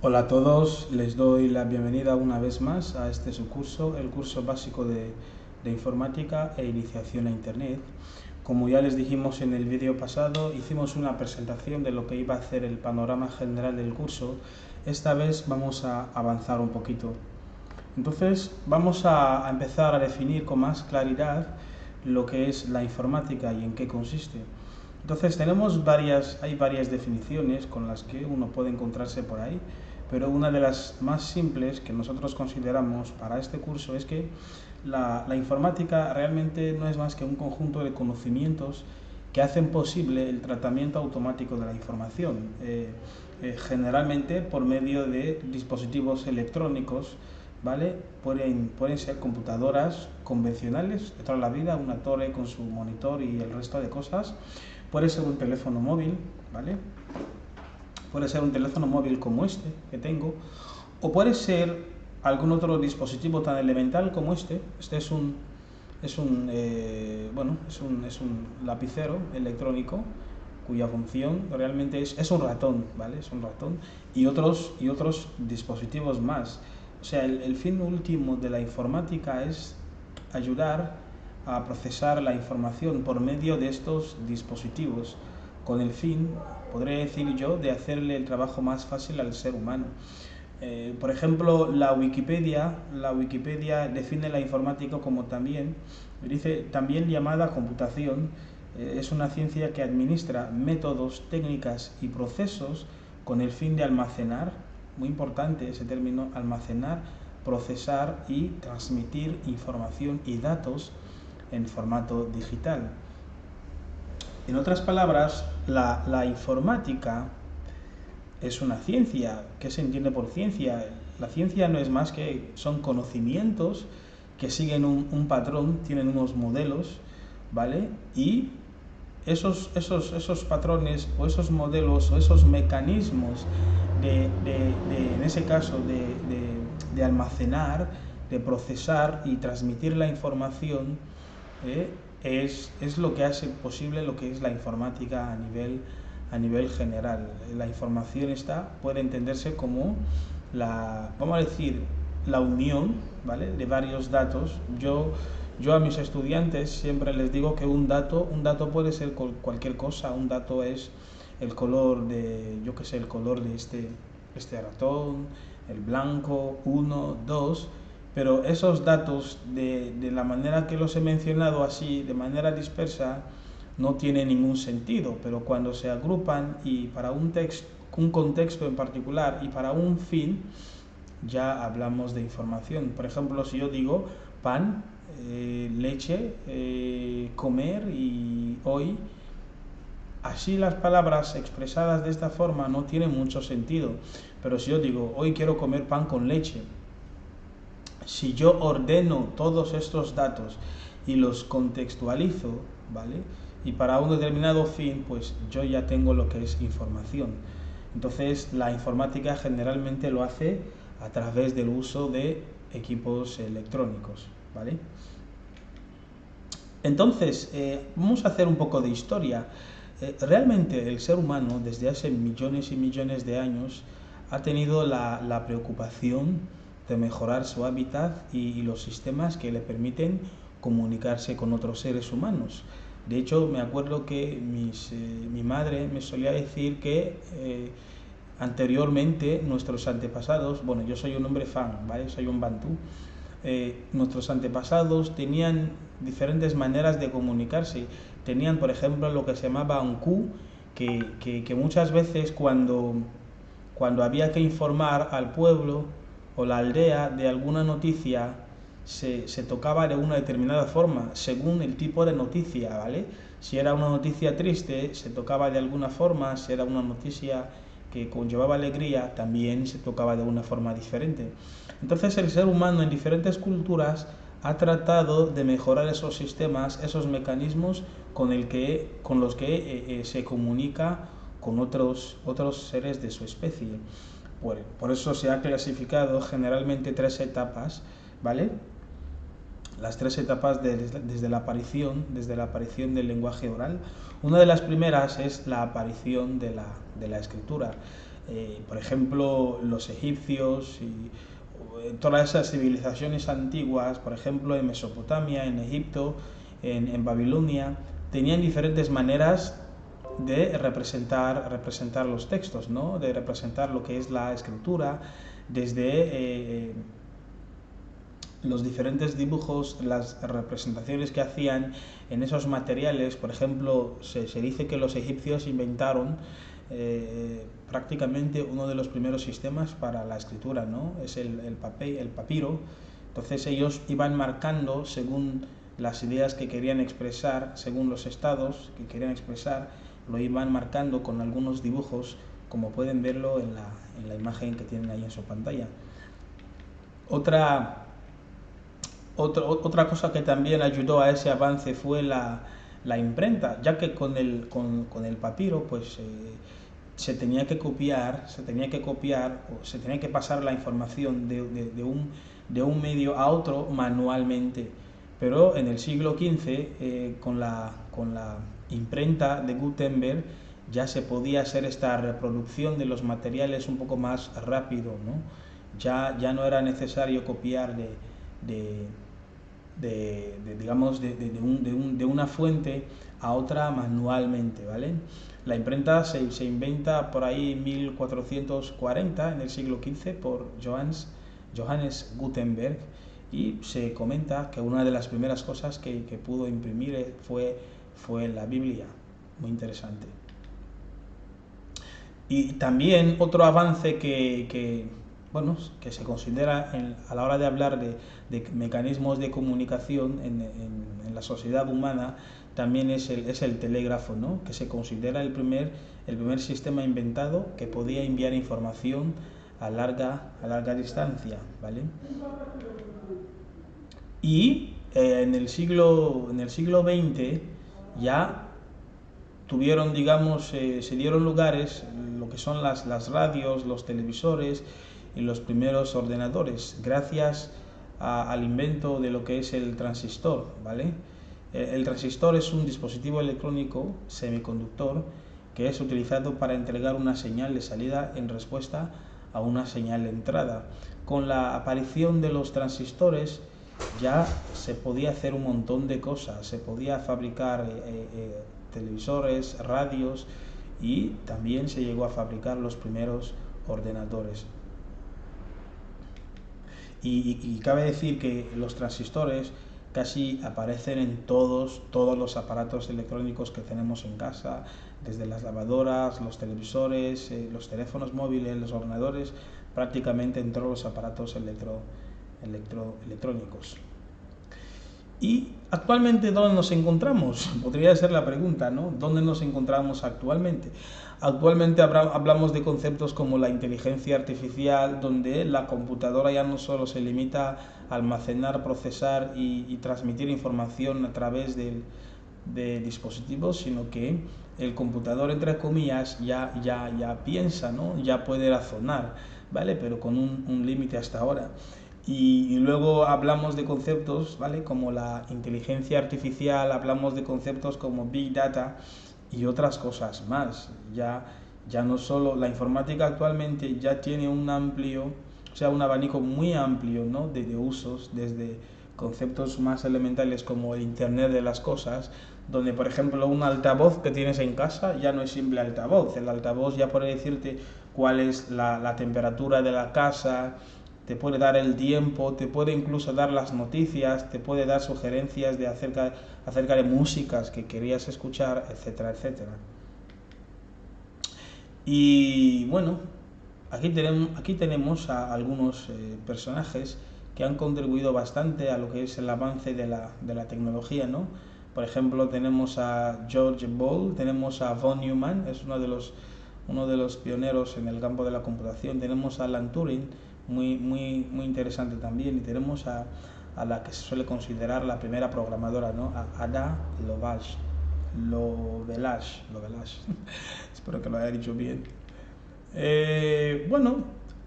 Hola a todos, les doy la bienvenida una vez más a este subcurso, el curso básico de informática e iniciación a Internet. Como ya les dijimos en el vídeo pasado, hicimos una presentación de lo que iba a hacer el panorama general del curso. Esta vez vamos a avanzar un poquito. Entonces vamos a empezar a definir con más claridad lo que es la informática y en qué consiste. Entonces hay varias definiciones con las que uno puede encontrarse por ahí, pero una de las más simples que nosotros consideramos para este curso es que la informática realmente no es más que un conjunto de conocimientos que hacen posible el tratamiento automático de la información, generalmente por medio de dispositivos electrónicos, ¿vale? Pueden ser computadoras convencionales de toda la vida, una torre con su monitor y el resto de cosas. Puede ser un teléfono móvil, ¿vale? Puede ser un teléfono móvil como este que tengo, o puede ser algún otro dispositivo tan elemental como este. Este es un lapicero electrónico cuya función realmente es un ratón, ¿vale? Es un ratón y otros dispositivos más. O sea, el fin último de la informática es ayudar a procesar la información por medio de estos dispositivos, con el fin, podré decir yo, de hacerle el trabajo más fácil al ser humano. Por ejemplo, la Wikipedia define la informática como también llamada computación. Es una ciencia que administra métodos, técnicas y procesos con el fin de almacenar, muy importante ese término, almacenar, procesar y transmitir información y datos en formato digital. En otras palabras, la informática es una ciencia. ¿Qué se entiende por ciencia? La ciencia no es más que son conocimientos que siguen un patrón, tienen unos modelos, ¿vale? Y esos patrones o esos modelos o esos mecanismos en ese caso, de almacenar, de procesar y transmitir la información, ¿eh? es lo que hace posible lo que es la informática a nivel general. La información puede entenderse como vamos a decir, la unión, ¿vale?, de varios datos. Yo a mis estudiantes siempre les digo que un dato puede ser cualquier cosa. Un dato es el color yo qué sé, el color de este ratón, el blanco, uno, dos, pero esos datos, de la manera que los he mencionado así, de manera dispersa, no tienen ningún sentido, pero cuando se agrupan y para un contexto en particular y para un fin, ya hablamos de información. Por ejemplo, si yo digo pan, leche, comer y hoy, así las palabras expresadas de esta forma no tienen mucho sentido. Pero si yo digo hoy quiero comer pan con leche, si yo ordeno todos estos datos y los contextualizo, ¿vale?, y para un determinado fin, pues yo ya tengo lo que es información. Entonces, la informática generalmente lo hace a través del uso de equipos electrónicos, ¿vale? Entonces, vamos a hacer un poco de historia. Realmente el ser humano, desde hace millones y millones de años, ha tenido la preocupación de mejorar su hábitat y los sistemas que le permiten comunicarse con otros seres humanos. De hecho, me acuerdo que mi madre me solía decir que anteriormente nuestros antepasados, bueno, yo soy un hombre fan, ¿vale? Soy un bantú. Nuestros antepasados tenían diferentes maneras de comunicarse. Tenían, por ejemplo, lo que se llamaba un Q, que muchas veces cuando había que informar al pueblo o la aldea de alguna noticia, se tocaba de una determinada forma, según el tipo de noticia, ¿vale? Si era una noticia triste, se tocaba de alguna forma. Si era una noticia que conllevaba alegría, también se tocaba de una forma diferente. Entonces el ser humano en diferentes culturas ha tratado de mejorar esos sistemas, esos mecanismos con los que se comunica con otros seres de su especie. Por eso se ha clasificado generalmente tres etapas, ¿vale? Las tres etapas desde la aparición del lenguaje oral. Una de las primeras es la aparición de la escritura. Por ejemplo, los egipcios y todas esas civilizaciones antiguas, por ejemplo, en Mesopotamia, en Egipto, en Babilonia, tenían diferentes maneras de representar los textos, ¿no? De representar lo que es la escritura, desde los diferentes dibujos, las representaciones que hacían en esos materiales. Por ejemplo, se dice que los egipcios inventaron prácticamente uno de los primeros sistemas para la escritura, ¿no? Es el papiro. Entonces ellos iban marcando según las ideas que querían expresar, según los estados que querían expresar, lo iban marcando con algunos dibujos, como pueden verlo en la imagen que tienen ahí en su pantalla. Otra cosa que también ayudó a ese avance fue la imprenta, ya que con el papiro pues se tenía que copiar, o se tenía que pasar la información de un medio a otro manualmente. Pero en el siglo XV, con la imprenta de Gutenberg, ya se podía hacer esta reproducción de los materiales un poco más rápido, ¿no? Ya no era necesario copiar de una fuente a otra manualmente, ¿vale? La imprenta se inventa por ahí en 1440, en el siglo XV, por Johannes Gutenberg, y se comenta que una de las primeras cosas que pudo imprimir fue la Biblia. Muy interesante. Y también otro avance que se considera a la hora de hablar de mecanismos de comunicación en la sociedad humana, también es el telégrafo, ¿no? Que se considera el primer sistema inventado que podía enviar información a larga distancia, ¿vale? Y en el siglo XX ya tuvieron, digamos, se dieron lugares lo que son las radios, los televisores y los primeros ordenadores, gracias al invento de lo que es el transistor, ¿vale? El transistor es un dispositivo electrónico semiconductor que es utilizado para entregar una señal de salida en respuesta a una señal de entrada. Con la aparición de los transistores ya se podía hacer un montón de cosas, se podía fabricar televisores, radios, y también se llegó a fabricar los primeros ordenadores. Y cabe decir que los transistores casi aparecen en todos los aparatos electrónicos que tenemos en casa, desde las lavadoras, los televisores, los teléfonos móviles, los ordenadores, prácticamente en todos los aparatos electrónicos. ¿Y actualmente dónde nos encontramos? Podría ser la pregunta, ¿no? ¿Dónde nos encontramos actualmente? Actualmente hablamos de conceptos como la inteligencia artificial, donde la computadora ya no solo se limita a almacenar, procesar y transmitir información a través de dispositivos, sino que el computador, entre comillas, ya piensa, ¿no? Ya puede razonar, ¿vale? Pero con un límite hasta ahora. Y luego hablamos de conceptos, ¿vale? Como la inteligencia artificial, hablamos de conceptos como Big Data y otras cosas más. Ya no solo la informática actualmente ya tiene un abanico muy amplio, ¿no? de usos, desde conceptos más elementales como el Internet de las cosas, donde por ejemplo un altavoz que tienes en casa ya no es simple altavoz. El altavoz ya puede decirte cuál es la temperatura de la casa, te puede dar el tiempo, te puede incluso dar las noticias, te puede dar sugerencias acerca de músicas que querías escuchar, etcétera, etcétera. Y bueno, aquí tenemos a algunos personajes que han contribuido bastante a lo que es el avance de la tecnología, ¿no? Por ejemplo, tenemos a George Ball, tenemos a von Neumann, es uno de los pioneros en el campo de la computación. Tenemos a Alan Turing, muy interesante también, y tenemos a la que se suele considerar la primera programadora, ¿no? A Ada Lovelace. Espero que lo haya dicho bien. Bueno,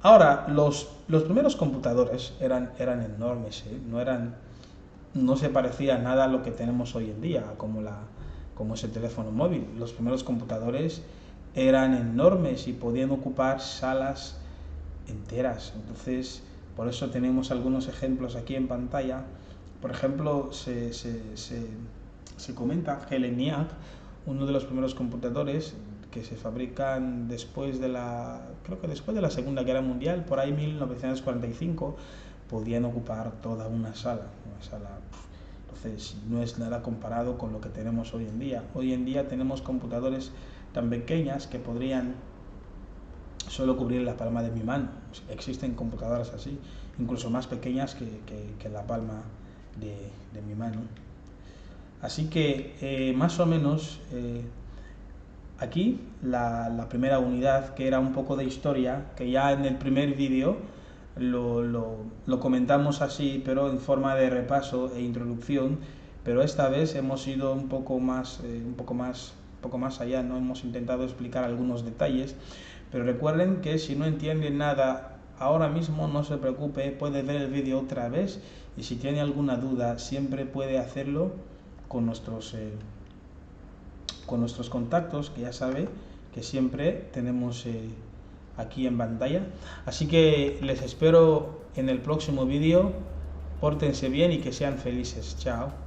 ahora los primeros computadores eran enormes, no se parecía nada a lo que tenemos hoy en día, como ese teléfono móvil. Los primeros computadores eran enormes y podían ocupar salas enteras. Entonces, por eso tenemos algunos ejemplos aquí en pantalla. Por ejemplo, se comenta que el ENIAC, uno de los primeros computadores que se fabrican creo que después de la Segunda Guerra Mundial, por ahí 1945, podían ocupar toda una sala. Entonces, no es nada comparado con lo que tenemos hoy en día. Hoy en día tenemos computadores tan pequeñas que podrían solo cubrir la palma de mi mano. Existen computadoras así, incluso más pequeñas que la palma de mi mano. Así que más o menos aquí la primera unidad, que era un poco de historia, que ya en el primer vídeo lo comentamos así, pero en forma de repaso e introducción, pero esta vez hemos ido un poco más allá, ¿no? Hemos intentado explicar algunos detalles, pero recuerden que si no entienden nada ahora mismo, no se preocupe, puede ver el vídeo otra vez, y si tiene alguna duda siempre puede hacerlo con nuestros contactos, que ya sabe que siempre tenemos aquí en pantalla. Así que les espero en el próximo vídeo. Pórtense bien y que sean felices. Chao.